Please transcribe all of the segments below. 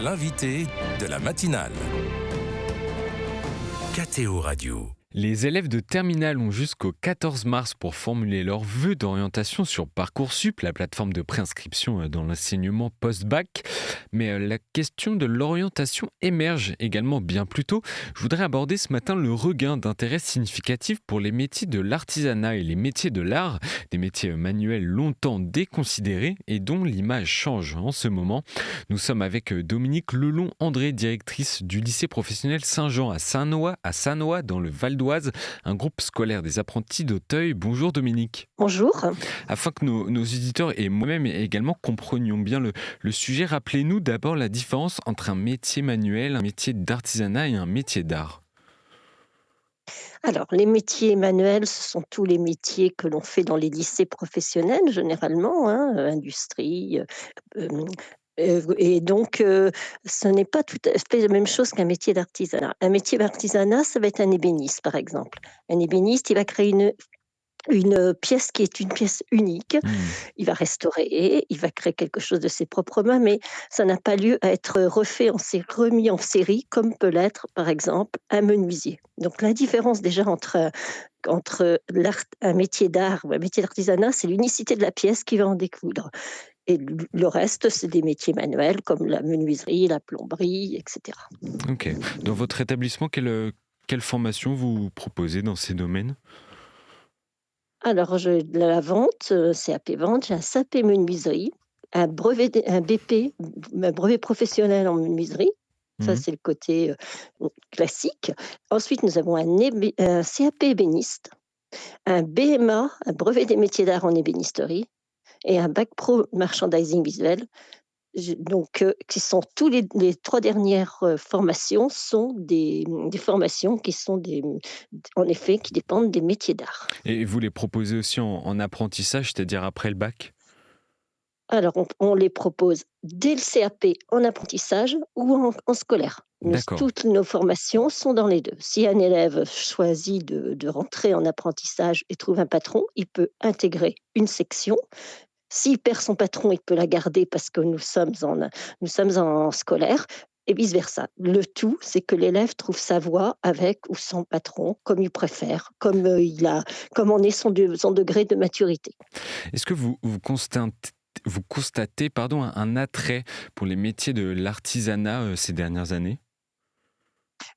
L'invité de la matinale. KTO Radio. Les élèves de terminale ont jusqu'au 14 mars pour formuler leurs vœux d'orientation sur Parcoursup, la plateforme de préinscription dans l'enseignement post-bac. Mais la question de l'orientation émerge également bien plus tôt. Je voudrais aborder ce matin le regain d'intérêt significatif pour les métiers de l'artisanat et les métiers de l'art, des métiers manuels longtemps déconsidérés et dont l'image change en ce moment. Nous sommes avec Dominique Lelon-André, directrice du lycée professionnel Saint-Jean à Sannois dans le Val d'Oise, un groupe scolaire des apprentis d'Auteuil. Bonjour Dominique. Bonjour. Afin que nos auditeurs et moi-même également comprenions bien le sujet, rappelez-nous d'abord la différence entre un métier manuel, un métier d'artisanat et un métier d'art. Alors, les métiers manuels, ce sont tous les métiers que l'on fait dans les lycées professionnels, généralement, industrie. Et donc, ce n'est pas tout à fait la même chose qu'un métier d'artisanat. Un métier d'artisanat, ça va être un ébéniste, par exemple. Un ébéniste, il va créer une pièce qui est une pièce unique. Il va restaurer, il va créer quelque chose de ses propres mains, mais ça n'a pas lieu à être remis en série, comme peut l'être, par exemple, un menuisier. Donc la différence déjà entre un métier d'art ou un métier d'artisanat, c'est l'unicité de la pièce qui va en découdre. Et le reste, c'est des métiers manuels comme la menuiserie, la plomberie, etc. Ok. Dans votre établissement, quelle formation vous proposez dans ces domaines ? Alors, j'ai de la vente, CAP vente, j'ai un CAP menuiserie, un BP, un brevet professionnel en menuiserie. Ça, c'est le côté classique. Ensuite, nous avons un CAP ébéniste, un BMA, un brevet des métiers d'art en ébénisterie, et un bac pro merchandising visuel. Donc, qui sont les 3 dernières formations sont des formations qui sont en effet, qui dépendent des métiers d'art. Et vous les proposez aussi en apprentissage, c'est-à-dire après le bac ? Alors, on les propose dès le CAP en apprentissage ou en scolaire. D'accord. Toutes nos formations sont dans les deux. Si un élève choisit de rentrer en apprentissage et trouve un patron, il peut intégrer une section. S'il perd son patron, il peut la garder parce que nous sommes en scolaire et vice-versa. Le tout, c'est que l'élève trouve sa voie avec ou sans patron, comme il préfère, comme en est son degré de maturité. Est-ce que vous constatez un attrait pour les métiers de l'artisanat ces dernières années ?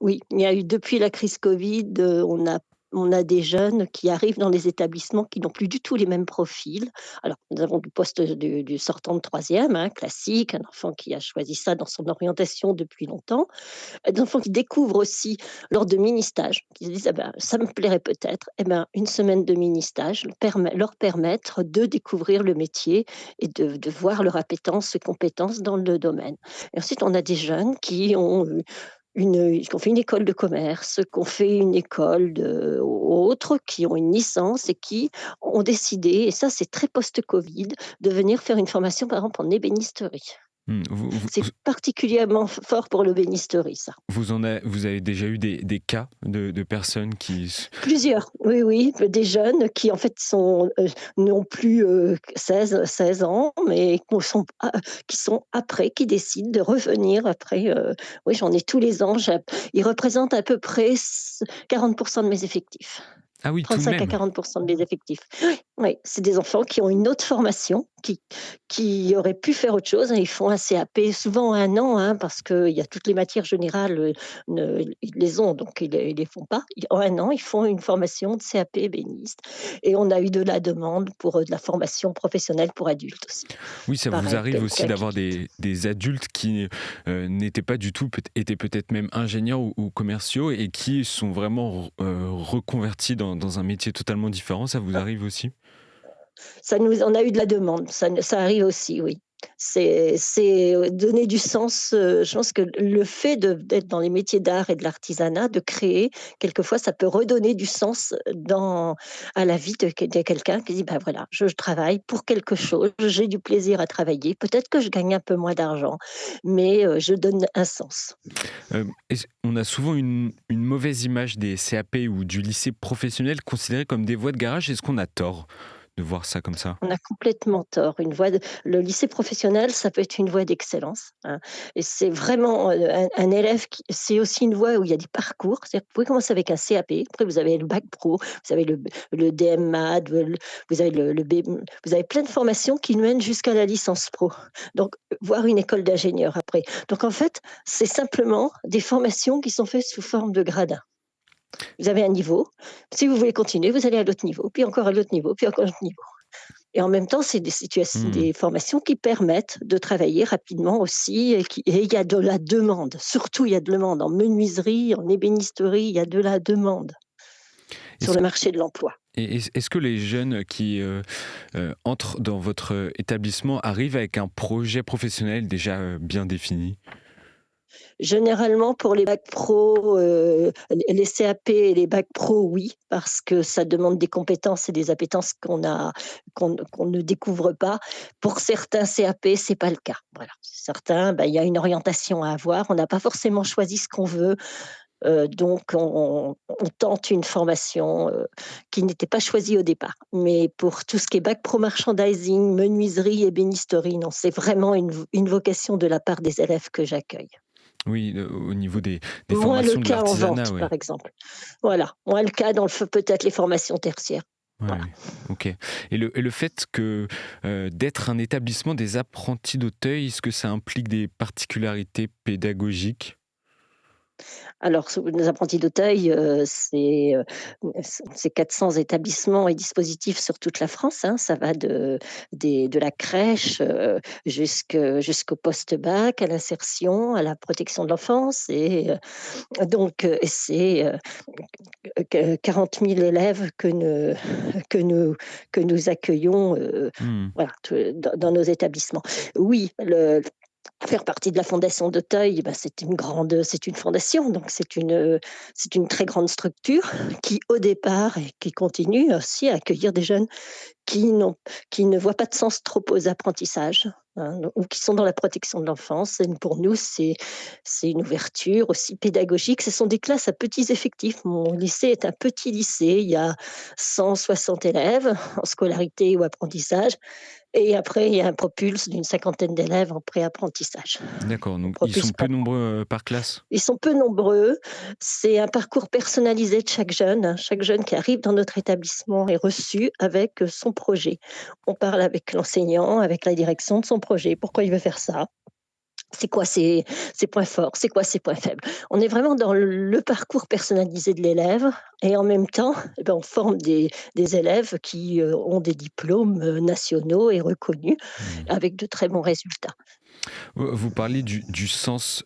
Oui, il y a eu depuis la crise Covid, on a des jeunes qui arrivent dans les établissements qui n'ont plus du tout les mêmes profils. Alors, nous avons du poste du sortant de troisième, classique, un enfant qui a choisi ça dans son orientation depuis longtemps. Des enfants qui découvrent aussi lors de mini-stages, qui se disent: «Ah ben, ça me plairait peut-être». Eh ben, une semaine de mini-stage leur permettre de découvrir le métier et de voir leur appétence et compétences dans le domaine. Et ensuite, on a des jeunes qui ont fait une école de commerce, qui ont fait une école autre, qui ont une licence et qui ont décidé, et ça c'est très post-Covid, de venir faire une formation par exemple en ébénisterie. C'est particulièrement fort pour l'ébénisterie, ça. Vous avez déjà eu des cas de personnes qui... Plusieurs, oui, des jeunes qui en fait n'ont plus 16 ans, mais qui décident de revenir après. Oui, j'en ai tous les ans. Ils représentent à peu près 40% de mes effectifs. Ah oui, tout de 35 à même. 40% de mes effectifs. Oui, c'est des enfants qui ont une autre formation, qui auraient pu faire autre chose. Ils font un CAP, souvent 1 an, parce qu'il y a toutes les matières générales, ils les ont, donc ils ne les font pas. En 1 an, ils font une formation de CAP ébéniste. Et on a eu de la demande pour de la formation professionnelle pour adultes aussi. Oui, ça vous Pareil, arrive aussi quelqu'un d'avoir des adultes qui n'étaient pas du tout, étaient peut-être même ingénieurs ou commerciaux et qui sont vraiment reconvertis dans un métier totalement différent. Ça vous arrive aussi ? On a eu de la demande, ça arrive aussi, oui. C'est donner du sens, je pense que le fait d'être dans les métiers d'art et de l'artisanat, de créer, quelquefois ça peut redonner du sens à la vie de quelqu'un qui dit: «Ben voilà, je travaille pour quelque chose, j'ai du plaisir à travailler, peut-être que je gagne un peu moins d'argent, mais je donne un sens». On a souvent une mauvaise image des CAP ou du lycée professionnel considérés comme des voies de garage. Est-ce qu'on a tort de voir ça comme ça. On a complètement tort. Le lycée professionnel, ça peut être une voie d'excellence, hein, et c'est vraiment, un élève qui c'est aussi une voie où il y a des parcours. C'est-à-dire que vous pouvez commencer avec un CAP, après vous avez le bac pro, vous avez le DM Maths, vous avez le B vous avez plein de formations qui mènent jusqu'à la licence pro. Donc, voire une école d'ingénieur après. Donc en fait, c'est simplement des formations qui sont faites sous forme de gradins. Vous avez un niveau, si vous voulez continuer, vous allez à l'autre niveau, puis encore à l'autre niveau, puis encore à l'autre niveau. Et en même temps, c'est Mmh. des formations qui permettent de travailler rapidement aussi et il y a de la demande. Surtout, il y a de la demande en menuiserie, en ébénisterie, il y a de la demande sur Est-ce le marché de l'emploi. est-ce que les jeunes qui, entrent dans votre établissement arrivent avec un projet professionnel déjà, bien défini? Généralement, pour les bacs pro, les CAP et les bacs pro, oui, parce que ça demande des compétences et des appétences qu'on ne découvre pas. Pour certains CAP, c'est pas le cas. Voilà. Certains, il y a une orientation à avoir. On n'a pas forcément choisi ce qu'on veut, donc on tente une formation, qui n'était pas choisie au départ. Mais pour tout ce qui est bac pro merchandising, menuiserie, ébénisterie, non, c'est vraiment une vocation de la part des élèves que j'accueille. Oui, au niveau des Moins le formations de cas en vente, l'artisanat, oui. par exemple. Voilà, moins le cas dans peut-être les formations tertiaires. Ouais, Voilà. ouais. OK, et le fait que, d'être un établissement des apprentis d'Auteuil, est-ce que ça implique des particularités pédagogiques? Alors sous les apprentis d'Auteuil, c'est 400 établissements et dispositifs sur toute la France, hein. Ça va de la crèche, jusqu'au post-bac, à l'insertion, à la protection de l'enfance et c'est, que 40 000 élèves que nous que nous accueillons, Mmh. voilà, dans nos établissements. Oui, le faire partie de la fondation d'Auteuil, c'est une fondation, donc c'est une très grande structure qui, au départ et qui continue aussi à accueillir des jeunes qui n'ont qui ne voient pas de sens trop aux apprentissages, hein, ou qui sont dans la protection de l'enfance. Et pour nous, c'est une ouverture aussi pédagogique. Ce sont des classes à petits effectifs. Mon lycée est un petit lycée, il y a 160 élèves en scolarité ou apprentissage et après il y a un propulse d'une cinquantaine d'élèves en préapprentissage. D'accord, On donc ils propulse sont pas peu nombreux, par classe? Ils sont peu nombreux. C'est un parcours personnalisé de chaque jeune, hein. Chaque jeune qui arrive dans notre établissement est reçu avec, son projet. On parle avec l'enseignant, avec la direction de son projet. Pourquoi il veut faire ça? C'est quoi ses points forts? C'est quoi ses points faibles? On est vraiment dans le parcours personnalisé de l'élève et en même temps, on forme des élèves qui, ont des diplômes, nationaux et reconnus Mmh. avec de très bons résultats. Vous parliez du sens,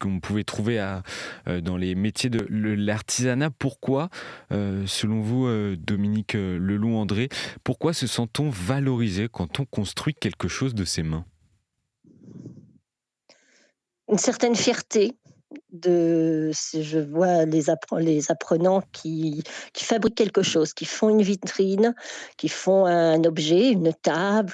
qu'on pouvait trouver dans les métiers de l'artisanat. Pourquoi, selon vous, Dominique, Leloup-André, pourquoi se sent-on valorisé quand on construit quelque chose de ses mains? Une certaine fierté si je vois les apprenants qui fabriquent quelque chose, qui font une vitrine, qui font un objet, une table,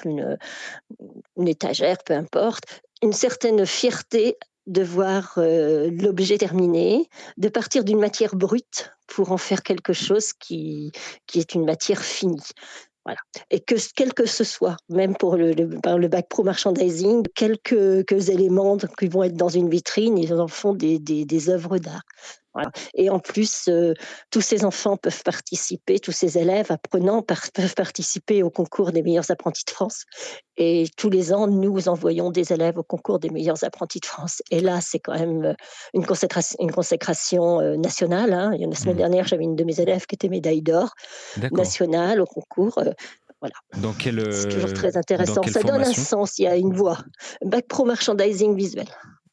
une étagère, peu importe, une certaine fierté de voir, l'objet terminé, de partir d'une matière brute pour en faire quelque chose qui est une matière finie. Voilà, et quel que ce soit, même pour le bac pro merchandising, quelques éléments qui vont être dans une vitrine, ils en font des œuvres d'art. Voilà, et en plus, tous ces enfants peuvent participer, tous ces élèves apprenants peuvent participer au concours des meilleurs apprentis de France et tous les ans, nous envoyons des élèves au concours des meilleurs apprentis de France et là, c'est quand même, une consécration, nationale, hein. Il y a la semaine Mmh. dernière, j'avais une de mes élèves qui était médaille d'or D'accord. nationale au concours, voilà. C'est toujours très Dans intéressant. quelle Ça donne un formation? sens, il y a une voix. Bac pro merchandising visuel.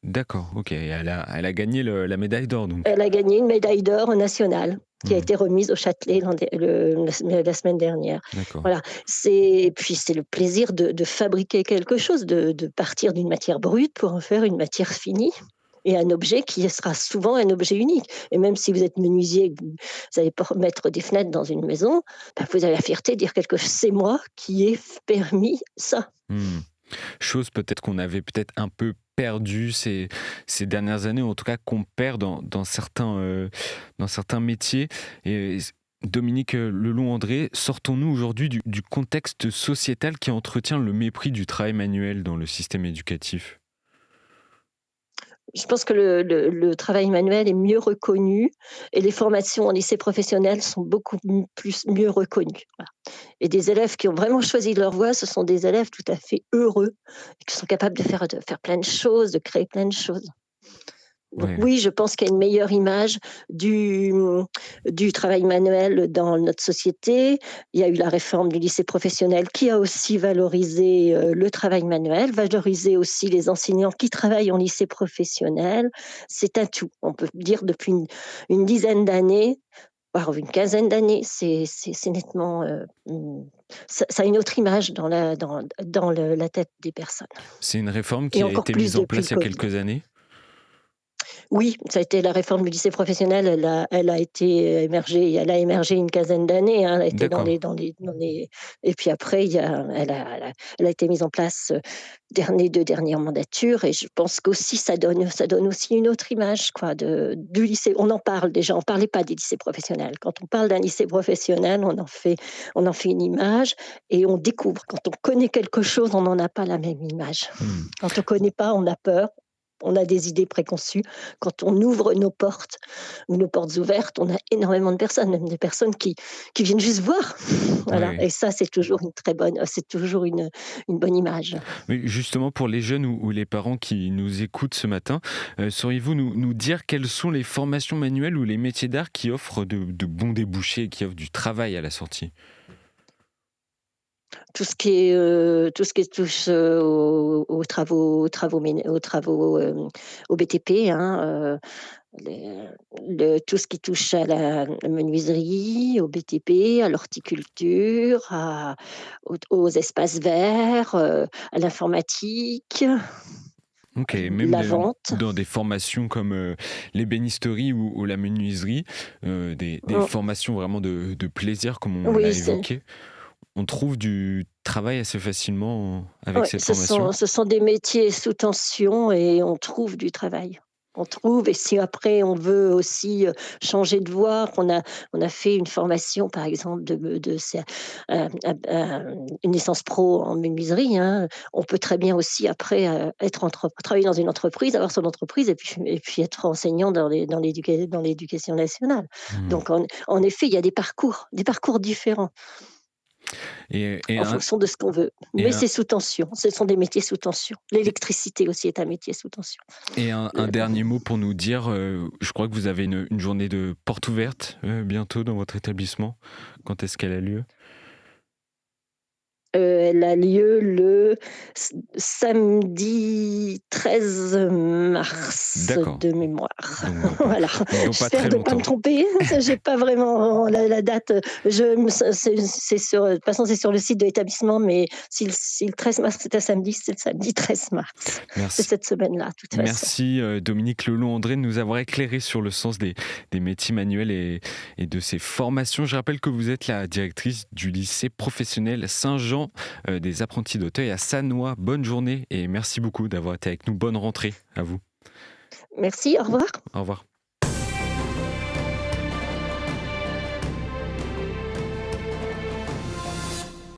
D'accord, OK, et elle a gagné la médaille d'or donc? Elle a gagné une médaille d'or nationale qui a Mmh. été remise au Châtelet la semaine dernière. D'accord. Voilà, et puis c'est le plaisir de fabriquer quelque chose, de partir d'une matière brute pour en faire une matière finie et un objet qui sera souvent un objet unique. Et même si vous êtes menuisier et que vous allez mettre des fenêtres dans une maison, vous avez la fierté de dire quelque chose: «C'est moi qui ai permis ça». Mmh. Chose peut-être qu'on avait peut-être un peu perdue ces dernières années, ou en tout cas qu'on perd dans certains métiers. Et Dominique Lelon-André, sortons-nous aujourd'hui du contexte sociétal qui entretient le mépris du travail manuel dans le système éducatif? Je pense que le travail manuel est mieux reconnu et les formations en lycée professionnel sont beaucoup mieux reconnues. Voilà. Et des élèves qui ont vraiment choisi leur voie, ce sont des élèves tout à fait heureux et qui sont capables de faire plein de choses, de créer plein de choses. Donc Ouais. oui, je pense qu'il y a une meilleure image du, du travail manuel dans notre société. Il y a eu la réforme du lycée professionnel qui a aussi valorisé le travail manuel, valorisé aussi les enseignants qui travaillent en lycée professionnel. C'est un tout. On peut dire depuis une dizaine d'années, voire une quinzaine d'années, c'est nettement, ça a une autre image dans la tête des personnes. C'est une réforme Et qui a encore été plus mise en depuis le place il y a Covid. quelques années? Oui, ça a été la réforme du lycée professionnel, elle a émergé une quinzaine d'années, hein, elle a été D'accord. dans les et puis après elle a été mise en place, les 2 dernières mandatures et je pense qu'aussi ça donne aussi une autre image quoi du lycée. On en parle déjà, on parlait pas des lycées professionnels. Quand on parle d'un lycée professionnel, on en fait une image et on découvre. Quand on connaît quelque chose, on n'en a pas la même image. Mmh. Quand on connaît pas, on a peur, on a des idées préconçues. Quand on ouvre nos portes ou nos portes ouvertes, on a énormément de personnes, même des personnes qui viennent juste voir. Ouais, Voilà ouais. et ça, c'est toujours une bonne image. Mais justement, pour les jeunes ou les parents qui nous écoutent ce matin, sauriez-vous nous dire quelles sont les formations manuelles ou les métiers d'art qui offrent de bons débouchés, qui offrent du travail à la sortie? Tout ce qui touche, aux BTP, hein, les tout ce qui touche à la menuiserie, au BTP, à l'horticulture, aux espaces verts, à l'informatique, OK, même la vente. dans des formations comme, l'ébénisterie ou la menuiserie, des Mmh, formations vraiment de plaisir comme on l'a oui, c'est évoqué. On trouve du travail assez facilement avec ouais, ces ce formations? sont ce sont des métiers sous tension et on trouve du travail. On trouve et si après on veut aussi, changer de voie, on a fait une formation par exemple de c'est, une licence pro en menuiserie, hein, on peut très bien aussi après, travailler dans une entreprise, avoir son entreprise et puis être enseignant dans l'éducation nationale. Mmh. Donc en effet, il y a des parcours différents. Et En fonction de ce qu'on veut. et Mais un c'est sous tension, ce sont des métiers sous tension. L'électricité aussi est un métier sous tension. et un Le dernier mot pour nous dire, je crois que vous avez une journée de porte ouverte, bientôt dans votre établissement. Quand est-ce qu'elle a lieu? Elle a lieu le samedi 13 mars D'accord, de mémoire. donc Voilà, dans pas j'espère très de ne pas me longtemps. tromper, j'ai pas vraiment la date, c'est sur, de toute façon, c'est sur le site de l'établissement, mais si le 13 mars c'est un samedi, c'est le samedi 13 mars. C'est Merci. cette semaine-là, de toute façon. Merci Dominique Lelon-André de nous avoir éclairé sur le sens des métiers manuels et de ces formations. Je rappelle que vous êtes la directrice du lycée professionnel Saint-Jean des apprentis d'Auteuil à Sannois. Bonne journée et merci beaucoup d'avoir été avec nous. Bonne rentrée à vous. Merci, au revoir. Au revoir.